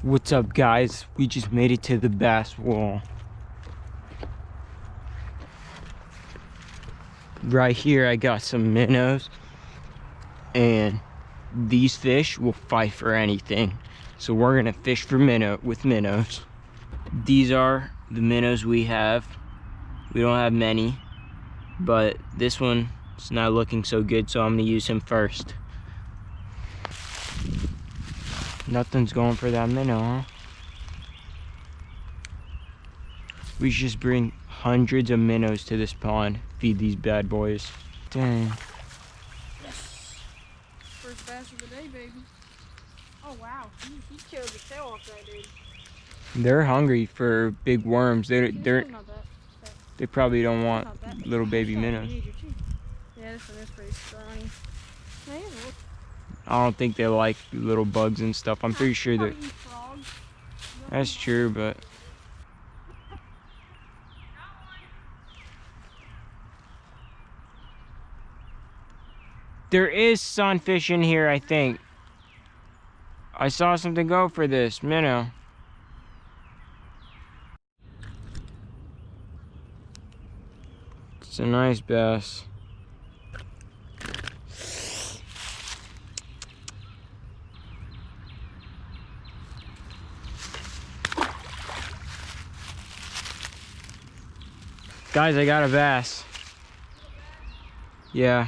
What's up, guys? We just made it to the bass wall. Right here I got some minnows, and these fish will fight for anything. So we're gonna fish for minnows. These are the minnows we have. We don't have many, but this one is not looking so good, so I'm gonna use him first. Nothing's going for that minnow, huh? We should just bring hundreds of minnows to this pond. Feed these bad boys. Dang. Yes. First bass of the day, baby. Oh, wow. He killed the tail off that dude. They're hungry for big worms. They probably don't want little baby minnows. Yeah, this one is pretty scrawny. I don't think they like little bugs and stuff. I'm pretty sure that. That's true, but. There is sunfish in here, I think. I saw something go for this minnow. It's a nice bass. Guys, I got a bass. Yeah.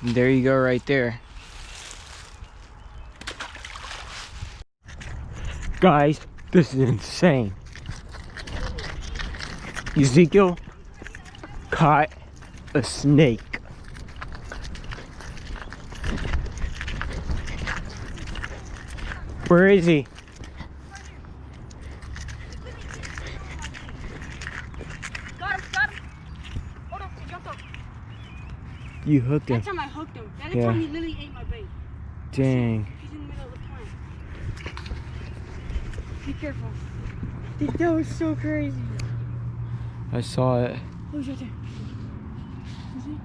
There you go, right there. Guys, this is insane. Ezekiel caught a snake. Where is he? Got him. Hold on, he jumped up. You hooked him. That time I hooked him. That time he literally ate my bait. Dang. He's in the middle of the pond. Be careful. Dude, that was so crazy. I saw it. Oh, he's right there. You see?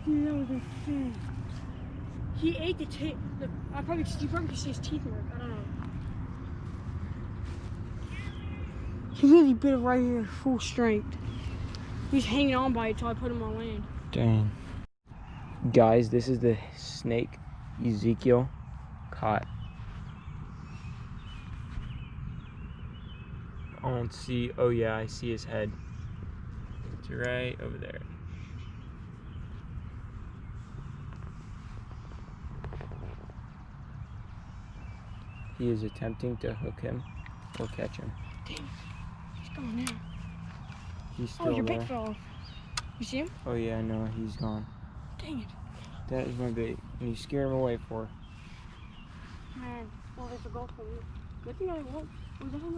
Dude, that was insane. He ate the tail. Look, you probably could see his teeth work. I don't know. He literally bit it right here, full strength. He was hanging on by it until I put him on land. Dang. Guys, this is the snake Ezekiel caught. I don't see. Oh yeah, I see his head. It's right over there. He is attempting to hook him or catch him. Damn it. He's gone now. He's still Oh, your there. bait fell off. You see him? Oh yeah, I know. He's gone. Dang it. That is my bait. And you scare him away for. Man, well, there's a golf ball. Good thing I won't.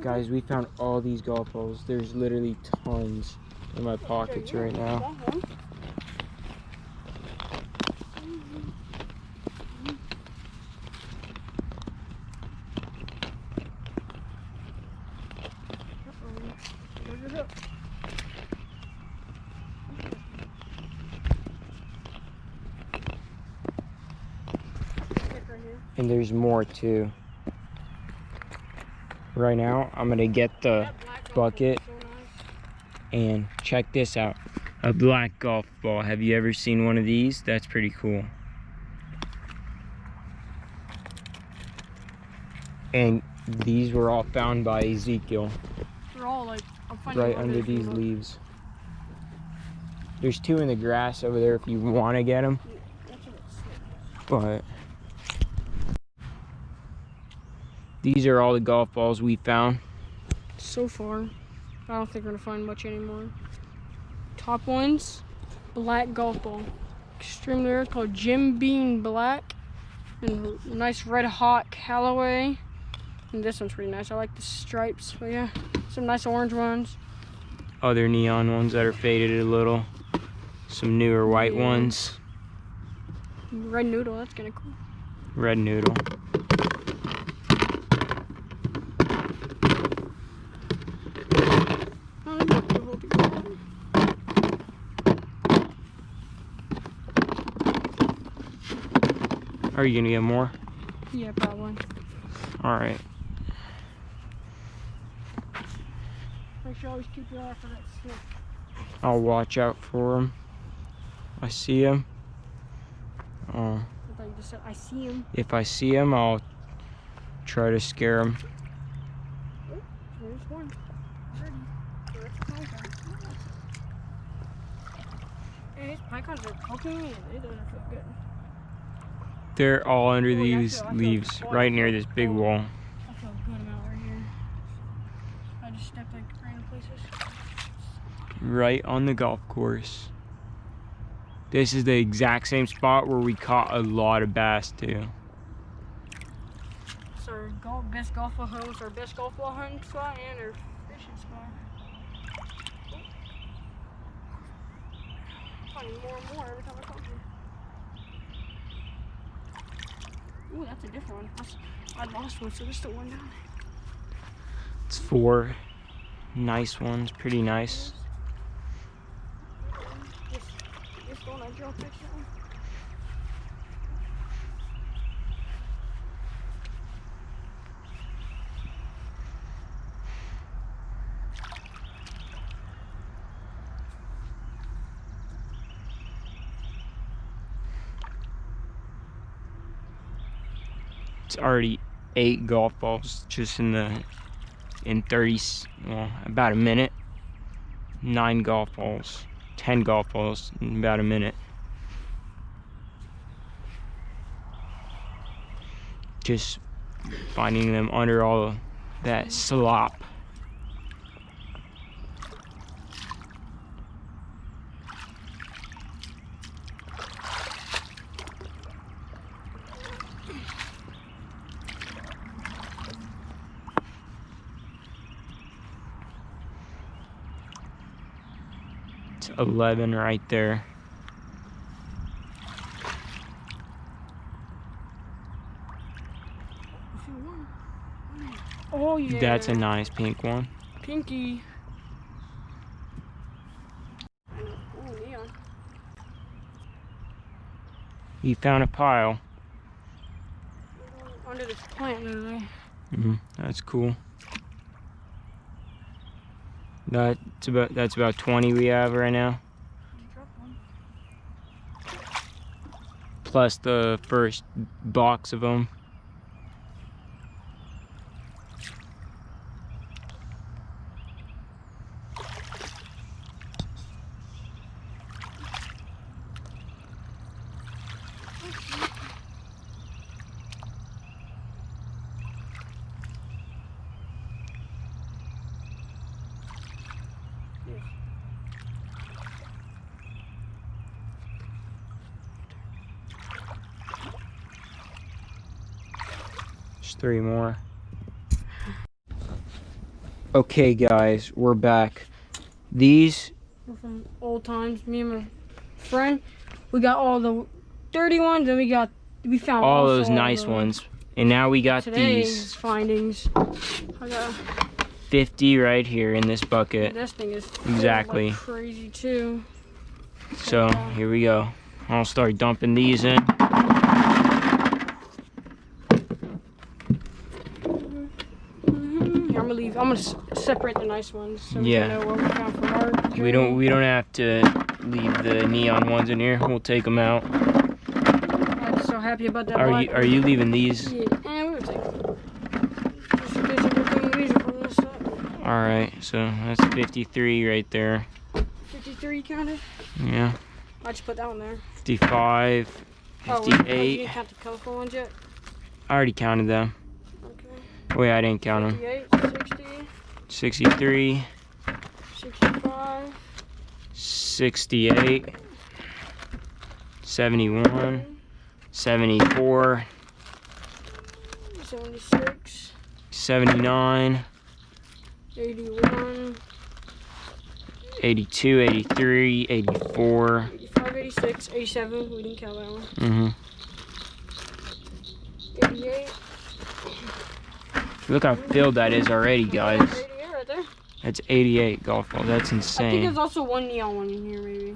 Guys, we found all these golf balls. There's literally tons in my pockets right now. And there's more too. Right now, I'm gonna get the bucket and check this out. A black golf ball. Have you ever seen one of these? That's pretty cool. And these were all found by Ezekiel. They're all like, right under these leaves. There's two in the grass over there if you want to get them. But these are all the golf balls we found. So far, I don't think we're gonna find much anymore. Top ones, black golf ball. Extremely rare, called Jim Beam Black. And nice red hot Callaway. And this one's pretty nice. I like the stripes. But yeah, some nice orange ones. Other neon ones that are faded a little. Some newer white ones. Red noodle, that's kind of cool. Red noodle. Are you gonna get more? Yeah, probably. All right. Make sure always keep your eye for that stick. I'll watch out for him. I see him. I thought you just said, I see him. If I see him, I'll try to scare him. Oh, there's one. Ready. There's a python. And these pythons are poking me, and it doesn't feel good. They're all under Oh, yeah, these I feel leaves, cold. right near this big wall. I feel good about right here. I just stepped like random places. Right on the golf course. This is the exact same spot where we caught a lot of bass too. It's our best golf ball hunt. It's our best golf ball hunting spot and our fishing spot. I'm finding more and more every time I come here. Ooh, that's a different one. I lost one, so there's still one down there. It's 4 nice ones, pretty nice. This one I dropped that one. It's already 8 golf balls just in 30, well, about a minute. 9 golf balls, 10 golf balls in about a minute. Just finding them under all that slop. It's 11 right there. Oh yeah. That's a nice pink one. Pinky. Oh, neon. You found a pile. Under this plant, literally. That's cool. That's about 20 we have right now. Plus the first box of them. There's 3 more. Okay guys, we're back. These We're from old times. Me and my friend, we got all the dirty ones, and we found all also those nice ones. And now we got today's these findings. I got 50 right here in this bucket. this thing is Exactly. like crazy too. So here we go. I'll start dumping these in. Here, I'm gonna separate the nice ones so we Yeah. can know what we found from our We don't have to leave the neon ones in here. We'll take them out. I'm so happy about that. Are you leaving these? Yeah, and we would take them. Just in case everything leaves from this side. All right. So that's 53 right there. 53 counted. Yeah. I just put that one there. 55, Oh, you 58. didn't count the colorful ones yet? I already counted them. Okay. Wait, I didn't count them. 58, 60, 63, 65, 68, 71, 74, 76, 79, 81, 82, 83, 84. 85, 86, 87. We didn't count that one. 88. Look how filled that is already, guys. 88 right there. That's 88 golf balls. That's I think insane. there's also one neon one in here, maybe.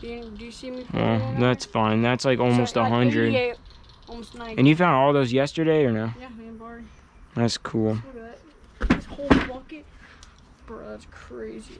Do you see me putting Well, in that's fine. That's like almost 100. 88, almost 90. And you found all those yesterday or no? Yeah, me and Barry. That's cool. Look at that. This whole bucket. Bro, that's crazy.